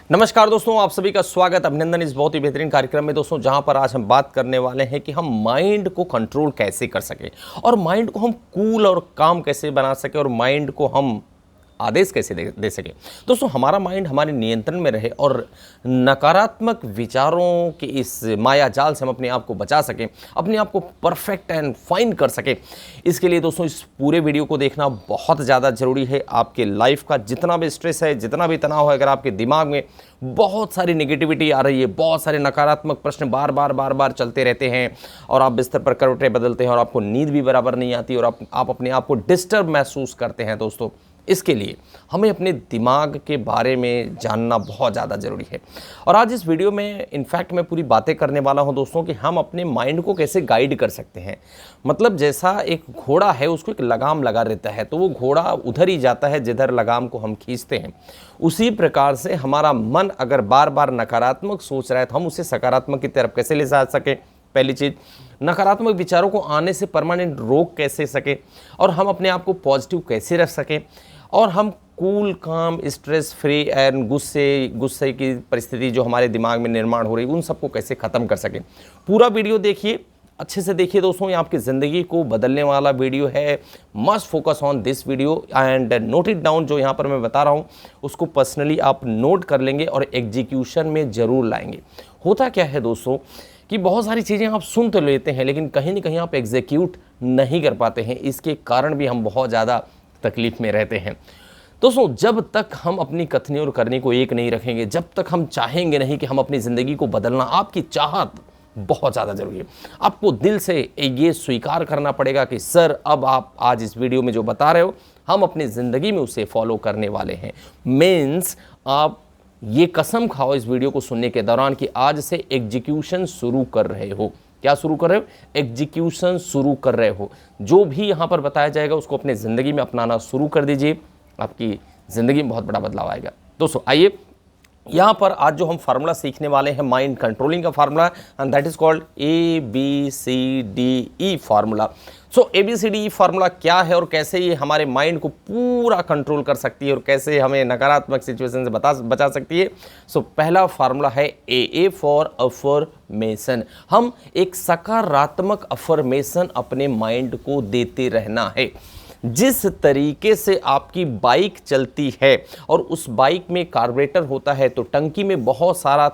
नमस्कार दोस्तों, आप सभी का स्वागत अभिनंदन इस बहुत ही बेहतरीन कार्यक्रम में दोस्तों, जहां पर आज हम बात करने वाले हैं कि हम माइंड को कंट्रोल कैसे कर सकें और माइंड को हम कूल और काम कैसे बना सकें और माइंड को हम आदेश कैसे दे सकें। दोस्तों, हमारा माइंड हमारे नियंत्रण में रहे और नकारात्मक विचारों के इस माया जाल से हम अपने आप को बचा सकें, अपने आप को परफेक्ट एंड फाइन कर सकें। इसके लिए दोस्तों इस पूरे वीडियो को देखना बहुत ज़्यादा ज़रूरी है। आपके लाइफ का जितना भी स्ट्रेस है, जितना भी तनाव है, अगर आपके दिमाग में बहुत सारी नेगेटिविटी आ रही है, बहुत सारे नकारात्मक प्रश्न बार बार चलते रहते हैं और आप बिस्तर पर करवटें बदलते हैं और आपको नींद भी बराबर नहीं आती और आप अपने आप को डिस्टर्ब महसूस करते हैं, दोस्तों इसके लिए हमें अपने दिमाग के बारे में जानना बहुत ज़्यादा ज़रूरी है। और आज इस वीडियो में इनफैक्ट मैं पूरी बातें करने वाला हूं दोस्तों कि हम अपने माइंड को कैसे गाइड कर सकते हैं। मतलब जैसा एक घोड़ा है, उसको एक लगाम लगा रहता है तो वो घोड़ा उधर ही जाता है जिधर लगाम को हम खींचते हैं। उसी प्रकार से हमारा मन अगर बार बार नकारात्मक सोच रहा है तो हम उसे सकारात्मक की तरफ कैसे ले जा सकें। पहली चीज़, नकारात्मक विचारों को आने से परमानेंट रोक कैसे सके और हम अपने आप को पॉजिटिव कैसे रख सकें और हम कूल काम स्ट्रेस फ्री एंड गुस्से की परिस्थिति जो हमारे दिमाग में निर्माण हो रही है उन सबको कैसे ख़त्म कर सकें। पूरा वीडियो देखिए, अच्छे से देखिए दोस्तों, ये आपकी ज़िंदगी को बदलने वाला वीडियो है। Must focus on this video and note it down. जो यहाँ पर मैं बता रहा हूँ उसको पर्सनली आप नोट कर लेंगे और एग्जीक्यूशन में ज़रूर लाएंगे। होता क्या है दोस्तों कि बहुत सारी चीज़ें आप सुन तो लेते हैं लेकिन कहीं ना कहीं आप एग्जीक्यूट नहीं कर पाते हैं। इसके कारण भी हम बहुत ज़्यादा तकलीफ में रहते हैं। दोस्तों, जब तक हम अपनी कथनी और करनी को एक नहीं रखेंगे, जब तक हम चाहेंगे नहीं कि हम अपनी ज़िंदगी को बदलना, आपकी चाहत बहुत ज़्यादा ज़रूरी है। आपको दिल से ये स्वीकार करना पड़ेगा कि सर, अब आप आज इस वीडियो में जो बता रहे हो हम अपनी ज़िंदगी में उसे फॉलो करने वाले हैं। मीन्स आप ये कसम खाओ इस वीडियो को सुनने के दौरान कि आज से एग्जीक्यूशन शुरू कर रहे हो। क्या शुरू कर रहे हो? एग्जीक्यूशन शुरू कर रहे हो। जो भी यहाँ पर बताया जाएगा उसको अपने ज़िंदगी में अपनाना शुरू कर दीजिए, आपकी ज़िंदगी में बहुत बड़ा बदलाव आएगा। दोस्तों आइए, यहाँ पर आज जो हम फार्मूला सीखने वाले हैं माइंड कंट्रोलिंग का formula, and that is called ABCDE formula. So ABCDE formula क्या है और कैसे ये हमारे माइंड को पूरा कंट्रोल कर सकती है और कैसे हमें नकारात्मक सिचुएशन से बचा सकती है। सो पहला फार्मूला है AA फॉर अफर्मेशन। हम एक सकारात्मक अफर्मेशन अपने माइंड को देते रहना है। जिस तरीके से आपकी बाइक चलती है और उस बाइक में कार्बोरेटर होता है तो टंकी में बहुत सारा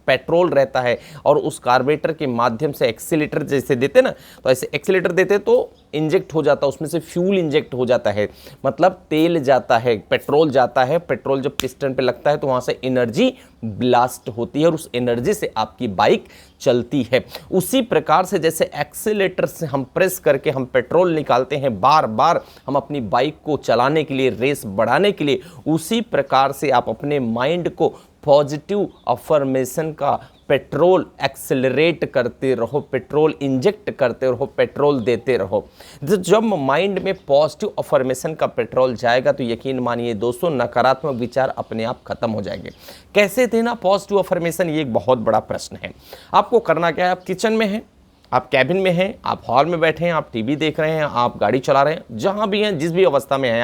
पेट्रोल रहता है और उस कार्बोरेटर के माध्यम से एक्सीलेटर जैसे देते ना, तो ऐसे एक्सीलेटर देते तो इंजेक्ट हो जाता है, उसमें से फ्यूल इंजेक्ट हो जाता है, मतलब तेल जाता है, पेट्रोल जाता है। पेट्रोल जब पिस्टन पे लगता है तो वहाँ से एनर्जी ब्लास्ट होती है और उस एनर्जी से आपकी बाइक चलती है। उसी प्रकार से जैसे एक्सीलेटर से हम प्रेस करके हम पेट्रोल निकालते हैं बार बार हम अपनी बाइक को चलाने के लिए, रेस बढ़ाने के लिए, उसी प्रकार से आप अपने माइंड को पॉजिटिव अफर्मेशन का पेट्रोल एक्सेलरेट करते रहो, पेट्रोल इंजेक्ट करते रहो, पेट्रोल देते रहो। जब माइंड में पॉजिटिव अफर्मेशन का पेट्रोल जाएगा तो यकीन मानिए दोस्तों, नकारात्मक विचार अपने आप खत्म हो जाएंगे। कैसे देना पॉजिटिव अफर्मेशन, ये एक बहुत बड़ा प्रश्न है। आपको करना क्या है? आप किचन में हैं, आप कैबिन में हैं, आप हॉल में बैठे हैं, आप टीवी देख रहे हैं, आप गाड़ी चला रहे हैं, जहाँ भी हैं, जिस भी अवस्था में हैं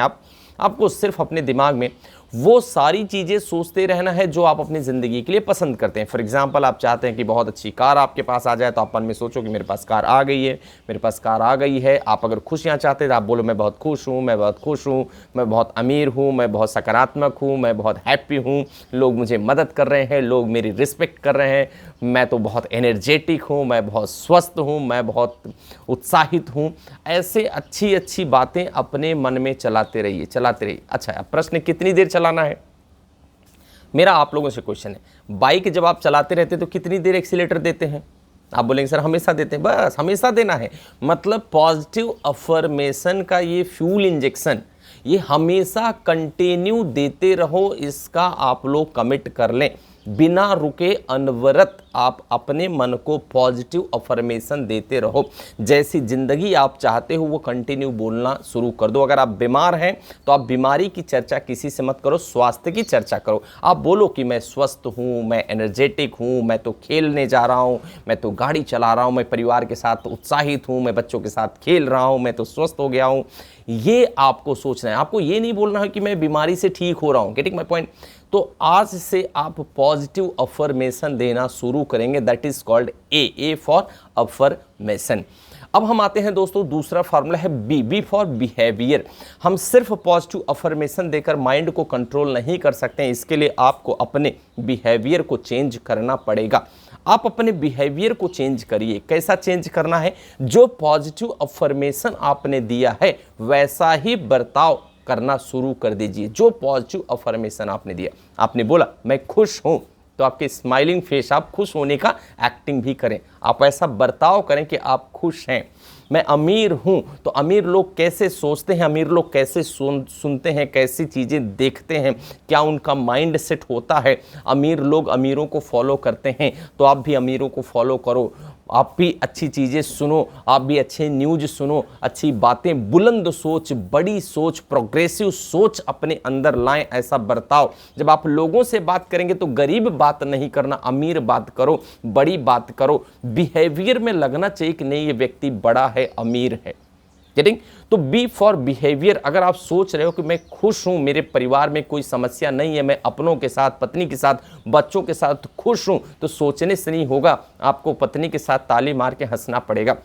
आपको सिर्फ अपने दिमाग में वो सारी चीज़ें सोचते रहना है जो आप अपनी ज़िंदगी के लिए पसंद करते हैं। फॉर एग्जांपल, आप चाहते हैं कि बहुत अच्छी कार आपके पास आ जाए तो आप मन में सोचो कि मेरे पास कार आ गई है, मेरे पास कार आ गई है। आप अगर खुशियाँ चाहते हैं तो आप बोलो मैं बहुत खुश हूँ, मैं बहुत खुश हूँ, मैं बहुत अमीर हूँ, मैं बहुत सकारात्मक हूँ, मैं बहुत हैप्पी हूँ, लोग मुझे मदद कर रहे हैं, लोग मेरी रिस्पेक्ट कर रहे हैं, मैं तो बहुत एनर्जेटिक हूँ, मैं बहुत स्वस्थ हूँ, मैं बहुत उत्साहित हूँ। ऐसे अच्छी अच्छी बातें अपने मन में चलाते रहिए। अच्छा, अब प्रश्न कितनी देर चलाना है? मेरा आप लोगों से क्वेश्चन है, बाइक जब आप चलाते रहते तो कितनी देर एक्सीलेटर देते हैं? आप बोलेंगे सर हमेशा देते हैं। बस हमेशा देना है, मतलब पॉजिटिव अफर्मेशन का ये फ्यूल इंजेक्शन ये हमेशा कंटिन्यू देते रहो। इसका आप लोग कमिट कर लें, बिना रुके अनवरत आप अपने मन को पॉजिटिव अफर्मेशन देते रहो। जैसी ज़िंदगी आप चाहते हो वो कंटिन्यू बोलना शुरू कर दो। अगर आप बीमार हैं तो आप बीमारी की चर्चा किसी से मत करो, स्वास्थ्य की चर्चा करो। आप बोलो कि मैं स्वस्थ हूँ, मैं एनर्जेटिक हूँ, मैं तो खेलने जा रहा हूँ, मैं तो गाड़ी चला रहा हूँ, मैं परिवार के साथ उत्साहित हूँ, मैं बच्चों के साथ खेल रहा हूँ, मैं तो स्वस्थ हो गया हूँ। ये आपको सोचना है। आपको ये नहीं बोलना है कि मैं बीमारी से ठीक हो रहा हूँ। Getting my point? तो आज से आप पॉजिटिव अफर्मेशन देना शुरू करेंगे, that is called A for affirmation. अब हम आते हैं दोस्तों, दूसरा फार्मूला है बी फॉर बिहेवियर। हम सिर्फ पॉजिटिव अफर्मेशन देकर माइंड को कंट्रोल नहीं कर सकते हैं, इसके लिए आपको अपने बिहेवियर को चेंज करना पड़ेगा। आप अपने बिहेवियर को चेंज करिए। कैसा चेंज करना है? जो पॉजिटिव अफर्मेशन आपने दिया है वैसा ही बर्ताव करना शुरू कर दीजिए। जो पॉजिटिव अफर्मेशन आपने दिया, आपने बोला मैं खुश हूं, तो आपके स्माइलिंग फेस, आप खुश होने का एक्टिंग भी करें। आप ऐसा बर्ताव करें कि आप खुश हैं। मैं अमीर हूं, तो अमीर लोग कैसे सोचते हैं, अमीर लोग कैसे सुनते हैं, कैसी चीज़ें देखते हैं, क्या उनका माइंड सेट होता है। अमीर लोग अमीरों को फॉलो करते हैं, तो आप भी अमीरों को फॉलो करो। आप भी अच्छी चीज़ें सुनो, आप भी अच्छे न्यूज़ सुनो, अच्छी बातें, बुलंद सोच, बड़ी सोच, प्रोग्रेसिव सोच अपने अंदर लाएं। ऐसा बर्ताव, जब आप लोगों से बात करेंगे तो गरीब बात नहीं करना, अमीर बात करो, बड़ी बात करो। बिहेवियर में लगना चाहिए कि नहीं, ये व्यक्ति बड़ा है, अमीर है। गेटिंग? तो बी फॉर बिहेवियर। अगर आप सोच रहे हो कि मैं खुश हूं, मेरे परिवार में कोई समस्या नहीं है, मैं अपनों के साथ, पत्नी के साथ, बच्चों के साथ खुश हूं, तो सोचने से नहीं होगा। आपको पत्नी के साथ ताली मार के हंसना पड़ेगा,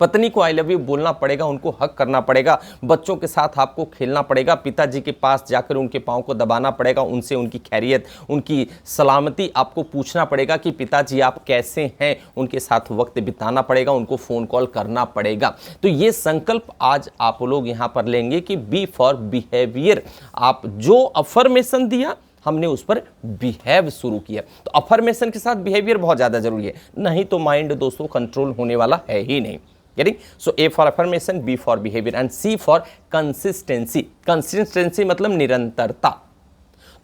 पत्नी को आई लव यू बोलना पड़ेगा, उनको हक करना पड़ेगा, बच्चों के साथ आपको खेलना पड़ेगा, पिताजी के पास जाकर उनके पाँव को दबाना पड़ेगा, उनसे उनकी खैरियत, उनकी सलामती आपको पूछना पड़ेगा कि पिताजी आप कैसे हैं, उनके साथ वक्त बिताना पड़ेगा, उनको फ़ोन कॉल करना पड़ेगा। तो ये संकल्प आज आप लोग यहाँ पर लेंगे कि बी फॉर बिहेवियर। आप जो अफर्मेशन दिया, हमने उस पर बिहेव शुरू किया। तो अफर्मेशन के साथ बिहेवियर बहुत ज़्यादा जरूरी है, नहीं तो माइंड दोस्तों कंट्रोल होने वाला है ही नहीं। Getting? So A for affirmation, B for behavior and C for consistency. Consistency मतलब निरंतरता।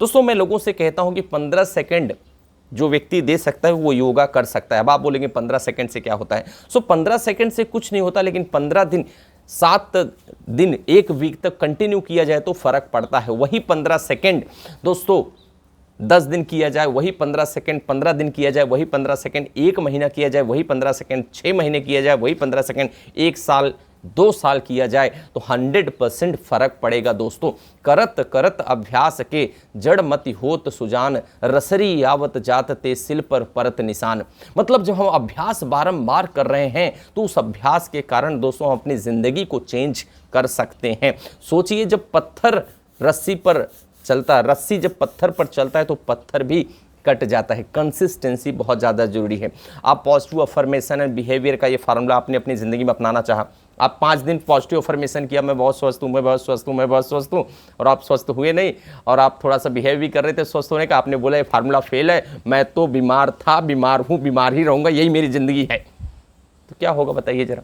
दोस्तों मैं लोगों से कहता हूं कि 15 सेकंड जो व्यक्ति दे सकता है वो योगा कर सकता है। अब आप बोलेंगे 15 सेकंड से क्या होता है? 15 सेकंड से कुछ नहीं होता, लेकिन 15 दिन, 7 दिन, 1 वीक तक कंटिन्यू किया जाए तो फर्क पड़ता है। वही 15 सेकंड दोस्तों 10 दिन किया जाए, वही 15 सेकंड 15 दिन किया जाए, वही 15 सेकंड 1 महीना किया जाए, वही 15 सेकंड 6 महीने किया जाए, वही 15 सेकंड 1 साल 2 साल किया जाए, तो 100% फर्क पड़ेगा दोस्तों। करत करत अभ्यास के जड़ मति होत सुजान, रसरी यावत जात ते सिल पर परत निशान। मतलब जब हम अभ्यास बारंबार कर रहे हैं तो उस अभ्यास के कारण दोस्तों हम अपनी ज़िंदगी को चेंज कर सकते हैं। सोचिए, जब पत्थर रस्सी पर चलता है, रस्सी जब पत्थर पर चलता है तो पत्थर भी कट जाता है। कंसिस्टेंसी बहुत ज़्यादा जरूरी है। आप पॉजिटिव अफर्मेशन एंड बिहेवियर का ये फार्मूला आपने अपनी ज़िंदगी में अपनाना चाहा, आप 5 दिन पॉजिटिव अफर्मेशन किया, मैं बहुत स्वस्थ हूँ, मैं बहुत स्वस्थ हूँ, मैं बहुत स्वस्थ हूँ, और आप स्वस्थ हुए नहीं, और आप थोड़ा सा बिहेव भी कर रहे थे स्वस्थ होने का, आपने बोला ये फार्मूला फेल है, मैं तो बीमार था, बीमार हूँ, बीमार ही रहूँगा, यही मेरी ज़िंदगी है, तो क्या होगा बताइए ज़रा।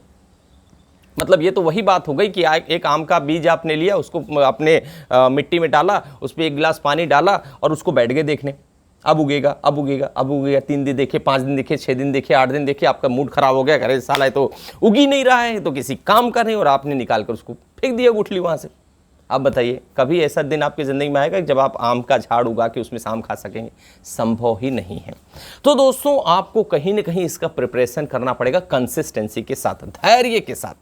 मतलब ये तो वही बात हो गई कि एक आम का बीज आपने लिया, उसको आपने मिट्टी में डाला, उस पर 1 गिलास पानी डाला और उसको बैठ गए देखने, अब उगेगा, अब उगेगा, अब उगेगा। 3 दिन देखे, 5 दिन देखे, 6 दिन देखे, 8 दिन देखे, आपका मूड खराब हो गया, अरे साला तो उग ही नहीं रहा है, तो किसी काम का नहीं, और आपने निकाल कर उसको फेंक दिया गुठली वहाँ से। अब बताइए, कभी ऐसा दिन आपकी ज़िंदगी में आएगा जब आप आम का झाड़ उगा के उसमें से आम खा सकेंगे? संभव ही नहीं है। तो दोस्तों आपको कहीं ना कहीं इसका प्रिपरेशन करना पड़ेगा, कंसिस्टेंसी के साथ, धैर्य के साथ,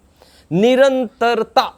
निरंतरता।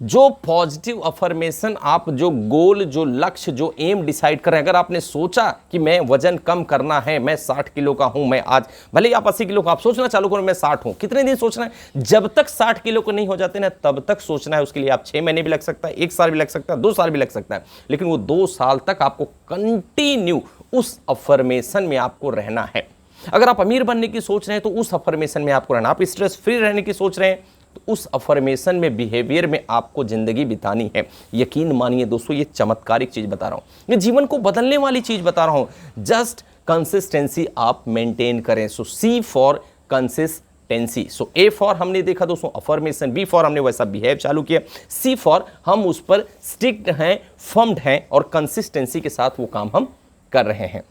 जो पॉजिटिव अफर्मेशन आप, जो गोल, जो लक्ष्य, जो एम डिसाइड करें, अगर आपने सोचा कि मैं वजन कम करना है, मैं 60 किलो का हूं, मैं आज, भले ही आप 80 किलो का, आप सोचना चालू करो मैं 60 हूं, कितने दिन सोचना है? जब तक 60 किलो को नहीं हो जाते ना तब तक सोचना है। उसके लिए आप 6 महीने भी लग सकता है, 1 साल भी लग सकता है, 2 साल भी लग सकता है, लेकिन वो 2 साल तक आपको कंटिन्यू उस अफर्मेशन में आपको रहना है। अगर आप अमीर बनने की सोच रहे हैं तो उस अफर्मेशन में आपको रहना, आप स्ट्रेस फ्री रहने की सोच रहे हैं तो उस अफर्मेशन में, बिहेवियर में आपको जिंदगी बितानी है। यकीन मानिए दोस्तों, ये चमत्कारिक चीज बता रहा हूं, ये जीवन को बदलने वाली चीज बता रहा हूं। जस्ट कंसिस्टेंसी आप मेंटेन करें। So C for consistency. So A for हमने देखा दोस्तों अफर्मेशन, बी फॉर हमने वैसा बिहेव चालू किया, सी फॉर हम उस पर स्टिक्ड हैं, फर्म्ड हैं, और कंसिस्टेंसी के साथ वो काम हम कर रहे हैं।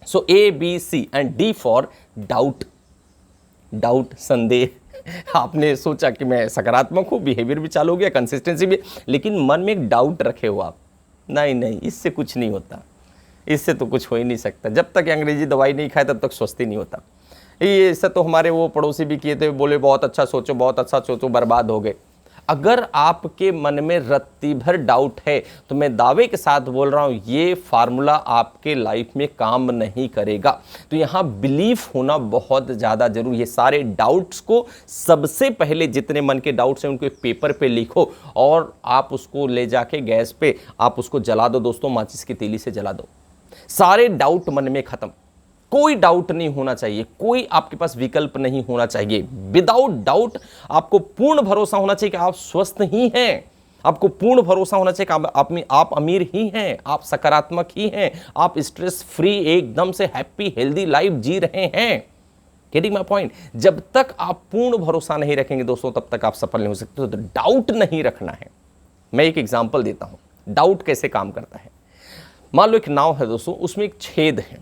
So A B C and D for doubt. Doubt, संदेह। आपने सोचा कि मैं सकारात्मक हूँ, बिहेवियर भी चालू हो गया, कंसिस्टेंसी भी, लेकिन मन में एक डाउट रखे हो आप, नहीं इससे कुछ नहीं होता, इससे तो कुछ हो ही नहीं सकता, जब तक अंग्रेजी दवाई नहीं खाए तब तक स्वस्थ ही नहीं होता। ये ऐसा तो हमारे वो पड़ोसी भी किए थे, बोले बहुत अच्छा सोचो, बहुत अच्छा सोचो, बर्बाद हो गए। अगर आपके मन में रत्ती भर डाउट है तो मैं दावे के साथ बोल रहा हूं ये फार्मूला आपके लाइफ में काम नहीं करेगा। तो यहां बिलीफ होना बहुत ज़्यादा जरूरी है। सारे डाउट्स को सबसे पहले जितने मन के डाउट्स हैं उनको एक पेपर पे लिखो और आप उसको ले जाके गैस पे आप उसको जला दो दोस्तों, माचिस की तीली से जला दो। सारे डाउट मन में खत्म, कोई डाउट नहीं होना चाहिए, कोई आपके पास विकल्प नहीं होना चाहिए। विदाउट डाउट आपको पूर्ण भरोसा होना चाहिए कि आप स्वस्थ ही हैं, आपको पूर्ण भरोसा होना चाहिए कि आप अमीर ही हैं, आप सकारात्मक ही हैं, आप स्ट्रेस फ्री एकदम से हैप्पी हेल्दी लाइफ जी रहे हैं। Getting my point? जब तक आप पूर्ण भरोसा नहीं रखेंगे दोस्तों तब तक आप सफल नहीं हो सकते। तो डाउट नहीं रखना है। मैं एक एग्जांपल देता हूं डाउट कैसे काम करता है। मान लो एक नाव है दोस्तों, उसमें एक छेद है,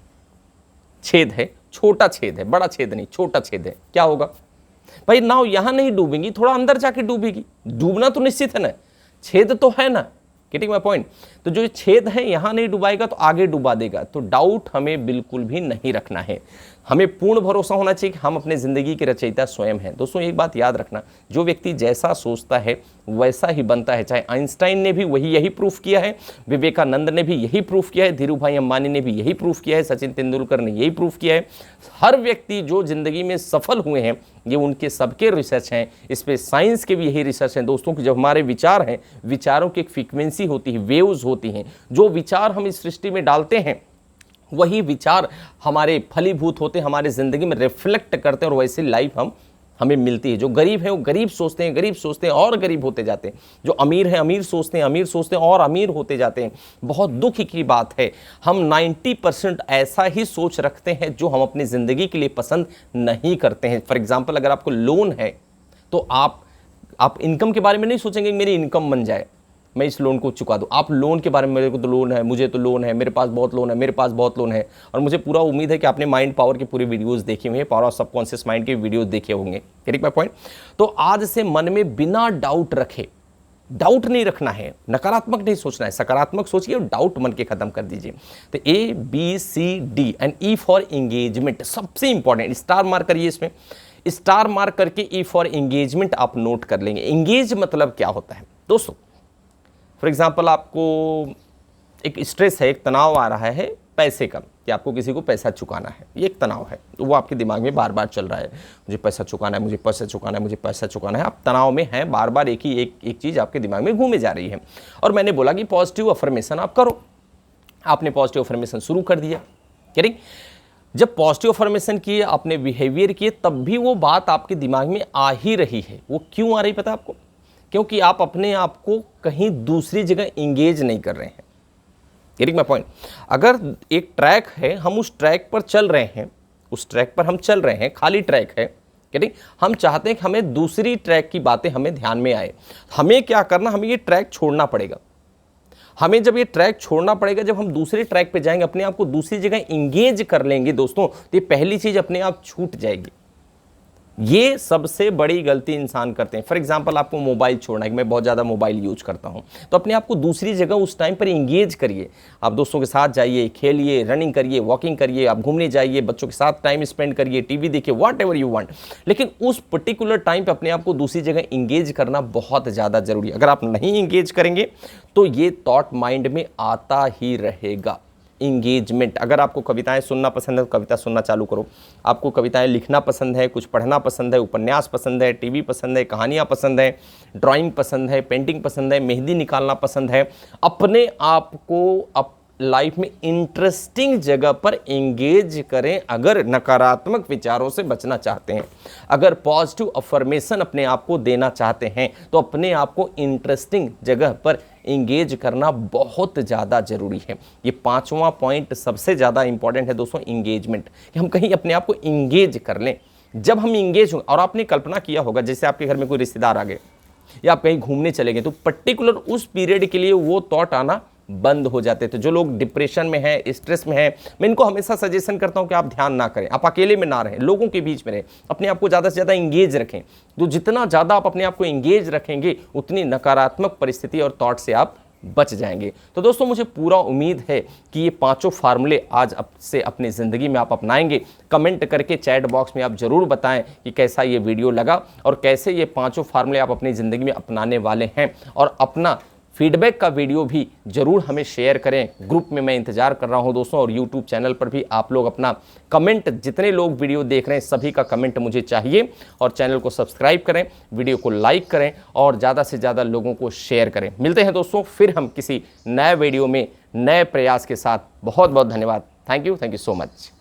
छेद है, छोटा छेद है, बड़ा छेद नहीं, छोटा छेद है। क्या होगा भाई, नाव यहां नहीं डूबेगी, थोड़ा अंदर जाके डूबेगी। डूबना तो निश्चित है ना, छेद तो है ना। Getting my point? तो जो छेद है यहां नहीं डुबाएगा तो आगे डुबा देगा। तो डाउट हमें बिल्कुल भी नहीं रखना है। हमें पूर्ण भरोसा होना चाहिए कि हम अपने जिंदगी के रचयिता स्वयं हैं। दोस्तों एक बात याद रखना, जो व्यक्ति जैसा सोचता है वैसा ही बनता है। चाहे आइंस्टाइन ने भी यही प्रूफ किया है, विवेकानंद ने भी यही प्रूफ किया है, धीरू भाई अंबानी ने भी यही प्रूफ किया है, सचिन तेंदुलकर ने यही प्रूफ किया है। हर व्यक्ति जो जिंदगी में सफल हुए हैं ये उनके सबके रिसर्च हैं। इस पे साइंस के भी यही रिसर्च हैं दोस्तों कि जब हमारे विचार हैं, विचारों की एक फ्रीक्वेंसी होती है, वेव्स होती हैं। जो विचार हम इस सृष्टि में डालते हैं वही विचार हमारे फलीभूत होते हैं, हमारे ज़िंदगी में रिफ्लेक्ट करते हैं और वैसे लाइफ हमें मिलती है। जो गरीब है वो गरीब सोचते हैं, गरीब सोचते हैं और गरीब होते जाते हैं। जो अमीर है अमीर सोचते हैं, अमीर सोचते हैं और अमीर होते जाते हैं। बहुत दुख की बात है, हम 90% ऐसा ही सोच रखते हैं जो हम अपनी ज़िंदगी के लिए पसंद नहीं करते हैं। फॉर एग्जाम्पल, अगर आपको लोन है तो आप इनकम के बारे में नहीं सोचेंगे कि मेरी इनकम बन जाए, मैं इस लोन को चुका दूं। आप लोन के बारे में, मेरे को तो लोन है, मुझे तो लोन है, मेरे पास बहुत लोन है, मेरे पास बहुत लोन है। और मुझे पूरा उम्मीद है कि आपने माइंड पावर की पूरी वीडियोस देखी हुई है, पावर ऑफ सबकॉन्शियस माइंड के वीडियोस देखे होंगे। Getting my point? तो आज से मन में बिना डाउट रखे, डाउट नहीं रखना है, नकारात्मक नहीं सोचना है, सकारात्मक सोचिए और डाउट मन के खत्म कर दीजिए। तो ABCD and E for engagement सबसे इंपॉर्टेंट, स्टार मार्क करिए, इसमें स्टार मार्क करके E फॉर एंगेजमेंट आप नोट कर लेंगे। एंगेज मतलब क्या होता है दोस्तों? फॉर एग्जाम्पल, आपको एक स्ट्रेस है, एक तनाव आ रहा है पैसे का कि आपको किसी को पैसा चुकाना है, ये एक तनाव है, वो आपके दिमाग में बार बार चल रहा है, मुझे पैसा चुकाना है, मुझे पैसा चुकाना है, मुझे पैसा चुकाना है। आप तनाव में हैं, बार बार एक चीज़ आपके दिमाग में घूमे जा रही है। और मैंने बोला कि पॉजिटिव अफर्मेशन आप करो। आपने पॉजिटिव अफर्मेशन शुरू कर दिया। करें, जब पॉजिटिव अफर्मेशन किए, आपने बिहेवियर किए, तब भी वो बात आपके दिमाग में आ ही रही है। वो क्यों आ रही पता आपको? क्योंकि आप अपने आप को कहीं दूसरी जगह इंगेज नहीं कर रहे हैं। Getting my point? अगर एक ट्रैक है, हम उस ट्रैक पर चल रहे हैं, उस ट्रैक पर हम चल रहे हैं, खाली ट्रैक है। गेटिंग? हम चाहते हैं कि हमें दूसरी ट्रैक की बातें हमें ध्यान में आए। हमें क्या करना, हमें ये ट्रैक छोड़ना पड़ेगा। हमें जब ये ट्रैक छोड़ना पड़ेगा, जब हम दूसरे ट्रैक पे जाएंगे, अपने आप को दूसरी जगह इंगेज कर लेंगे दोस्तों, तो ये पहली चीज़ अपने आप छूट जाएगी। ये सबसे बड़ी गलती इंसान करते हैं। फॉर एग्जांपल, आपको मोबाइल छोड़ना है कि मैं बहुत ज़्यादा मोबाइल यूज करता हूँ, तो अपने आप को दूसरी जगह उस टाइम पर इंगेज करिए। आप दोस्तों के साथ जाइए, खेलिए, रनिंग करिए, वॉकिंग करिए, आप घूमने जाइए, बच्चों के साथ टाइम स्पेंड करिए, टीवी देखिए, व्हाट एवर यू वांट। लेकिन उस पर्टिकुलर टाइम पर अपने आप को दूसरी जगह इंगेज करना बहुत ज़्यादा जरूरी है। अगर आप नहीं इंगेज करेंगे तो ये थॉट माइंड में आता ही रहेगा। इंगेजमेंट, अगर आपको कविताएं सुनना पसंद है तो कविता सुनना चालू करो। आपको कविताएं लिखना पसंद है, कुछ पढ़ना पसंद है, उपन्यास पसंद है, टीवी पसंद है, कहानियां पसंद है, ड्राइंग पसंद है, पेंटिंग पसंद है, मेहंदी निकालना पसंद है, अपने आप को लाइफ में इंटरेस्टिंग जगह पर एंगेज करें। अगर नकारात्मक विचारों से बचना चाहते हैं, अगर पॉजिटिव अफर्मेशन अपने आप को देना चाहते हैं, तो अपने आप को इंटरेस्टिंग जगह पर इंगेज करना बहुत ज़्यादा ज़रूरी है। ये 5वां पॉइंट सबसे ज़्यादा इंपॉर्टेंट है दोस्तों, इंगेजमेंट, कि हम कहीं अपने आप को इंगेज कर लें। जब हम इंगेज हों, और आपने कल्पना किया होगा जैसे आपके घर में कोई रिश्तेदार आ गए या आप कहीं घूमने चले गए, तो पर्टिकुलर उस पीरियड के लिए वो थॉट आना बंद हो जाते थे। जो लोग डिप्रेशन में हैं, स्ट्रेस में हैं, मैं इनको हमेशा सजेशन करता हूं कि आप ध्यान ना करें, आप अकेले में ना रहें, लोगों के बीच में रहें, अपने आप को ज़्यादा से ज़्यादा इंगेज रखें। तो जितना ज़्यादा आप अपने आप को इंगेज रखेंगे, उतनी नकारात्मक परिस्थिति और थॉट से आप बच जाएंगे। तो दोस्तों मुझे पूरा उम्मीद है कि ये पांचों फार्मूले आज अब से अपनी ज़िंदगी में आप अपनाएंगे। कमेंट करके चैट बॉक्स में आप ज़रूर बताएं कि कैसा ये वीडियो लगा और कैसे ये पांचों फार्मूले आप अपनी ज़िंदगी में अपनाने वाले हैं, और अपना फीडबैक का वीडियो भी ज़रूर हमें शेयर करें। ग्रुप में मैं इंतज़ार कर रहा हूं दोस्तों, और यूट्यूब चैनल पर भी आप लोग अपना कमेंट, जितने लोग वीडियो देख रहे हैं सभी का कमेंट मुझे चाहिए। और चैनल को सब्सक्राइब करें, वीडियो को लाइक करें और ज़्यादा से ज़्यादा लोगों को शेयर करें। मिलते हैं दोस्तों फिर हम किसी नए वीडियो में नए प्रयास के साथ। बहुत बहुत धन्यवाद। Thank you so much.